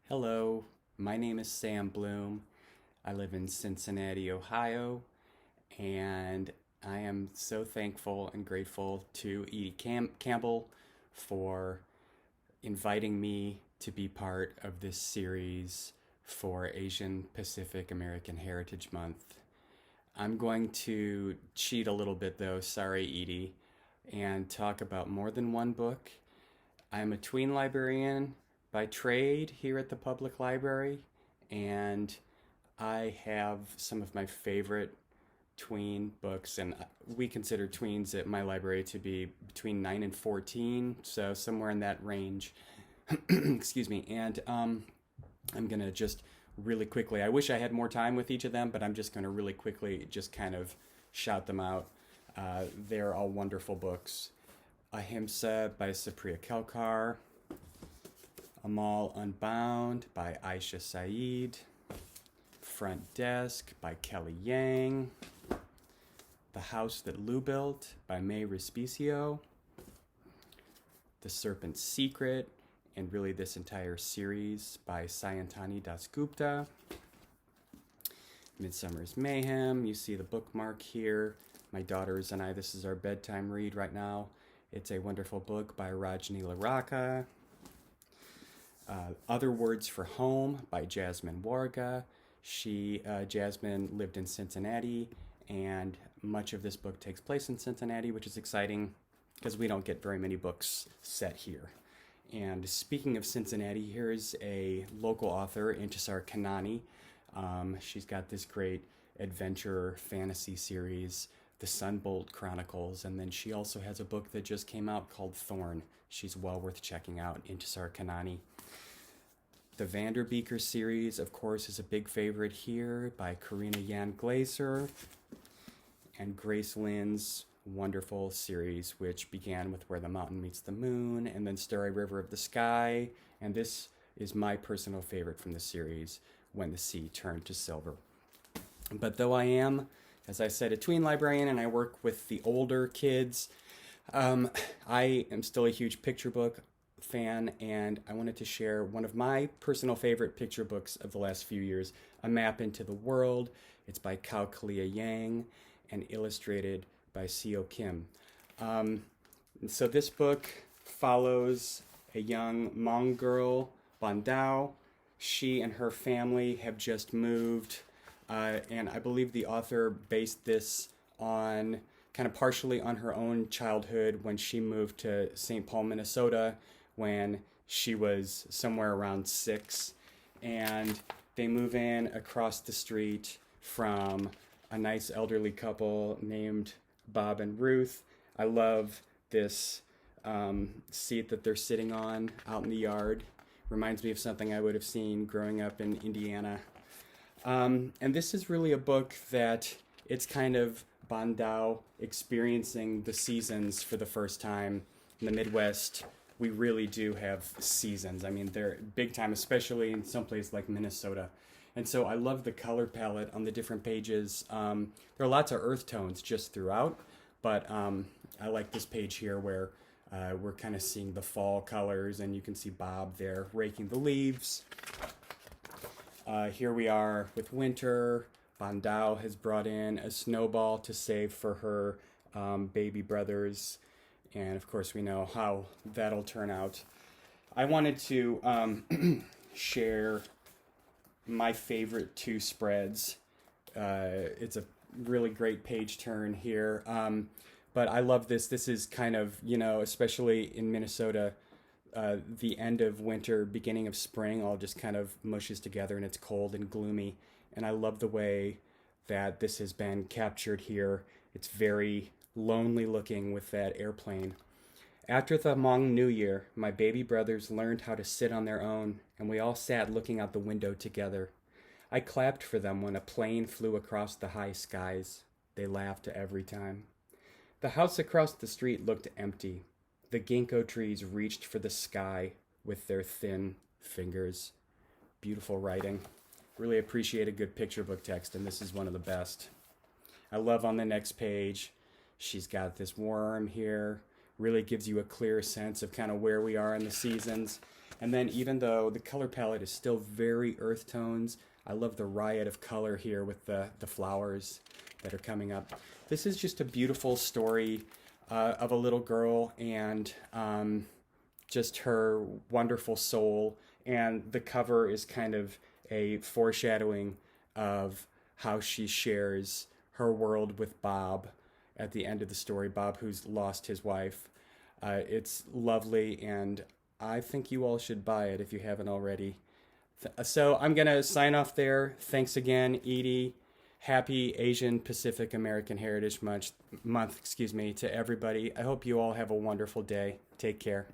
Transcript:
Hello, my name is Sam Bloom. I live in Cincinnati, Ohio, and I am so thankful and grateful to Edie Campbell for inviting me to be part of this series for Asian Pacific American Heritage Month. I'm going to cheat a little bit though, sorry, Edie, and talk about more than one book. I'm a tween librarian by trade here at the public library, and I have some of my favorite tween books, and we consider tweens at my library to be between 9 and 14, so somewhere in that range. Excuse me. And I'm going to just really quickly, I wish I had more time with each of them, but I'm just going to really quickly just kind of shout them out. They're all wonderful books. Ahimsa by Supriya Kelkar, Amal Unbound by Aisha Saeed, Front Desk by Kelly Yang, The House That Lou Built by May Respicio, The Serpent's Secret, and really this entire series by Sayantani Dasgupta, Midsummer's Mayhem, you see the bookmark here. My daughters and I, this is our bedtime read right now. It's a wonderful book by Rajni Laraka. Other Words for Home by Jasmine Warga. Jasmine lived in Cincinnati, and much of this book takes place in Cincinnati, which is exciting because we don't get very many books set here. And speaking of Cincinnati, here's a local author, Intisar Kanani. She's got this great adventure fantasy series, The Sunbolt Chronicles, and then she also has a book that just came out called Thorn. She's well worth checking out, Intisar Kanani. The Vanderbeeker series, of course, is a big favorite here by Karina Yan Glaser, and Grace Lynn's wonderful series, which began with Where the Mountain Meets the Moon, and then Starry River of the Sky, and this is my personal favorite from the series, When the Sea Turned to Silver. But though I am, as I said, a tween librarian and I work with the older kids, I am still a huge picture book fan, and I wanted to share one of my personal favorite picture books of the last few years, A Map into the World. It's by Kao Kalia Yang and illustrated by Seo Kim. So this book follows a young Hmong girl, Bandao. She and her family have just moved, and I believe the author based this on kind of partially on her own childhood when she moved to St. Paul, Minnesota, when she was somewhere around 6, and they move in across the street from a nice elderly couple named Bob and Ruth. I love this seat that they're sitting on out in the yard. Reminds me of something I would have seen growing up in Indiana. And this is really a book that it's kind of Bandao experiencing the seasons for the first time. In the Midwest, we really do have seasons. I mean, they're big time, especially in some place like Minnesota. And so I love the color palette on the different pages. There are lots of earth tones just throughout, but I like this page here where we're kind of seeing the fall colors, and you can see Bob there raking the leaves. Here we are with winter. Bandao has brought in a snowball to save for her baby brothers, and of course we know how that'll turn out. I wanted to share my favorite 2 spreads. It's a really great page turn here, but I love this. This is kind of, especially in Minnesota, the end of winter, beginning of spring, all just kind of mushes together, and it's cold and gloomy. And I love the way that this has been captured here. It's very lonely looking with that airplane. After the Hmong New Year, my baby brothers learned how to sit on their own, and we all sat looking out the window together. I clapped for them when a plane flew across the high skies. They laughed every time. The house across the street looked empty. The ginkgo trees reached for the sky with their thin fingers. Beautiful writing. Really appreciate a good picture book text, and this is one of the best. I love on the next page, she's got this worm here. Really gives you a clear sense of kind of where we are in the seasons. And then even though the color palette is still very earth tones, I love the riot of color here with the flowers that are coming up. This is just a beautiful story of a little girl and just her wonderful soul. And the cover is kind of a foreshadowing of how she shares her world with Bob at the end of the story. Bob, who's lost his wife. It's lovely, and I think you all should buy it if you haven't already. So I'm going to sign off there. Thanks again, Edie. Happy Asian Pacific American Heritage Month, to everybody. I hope you all have a wonderful day. Take care.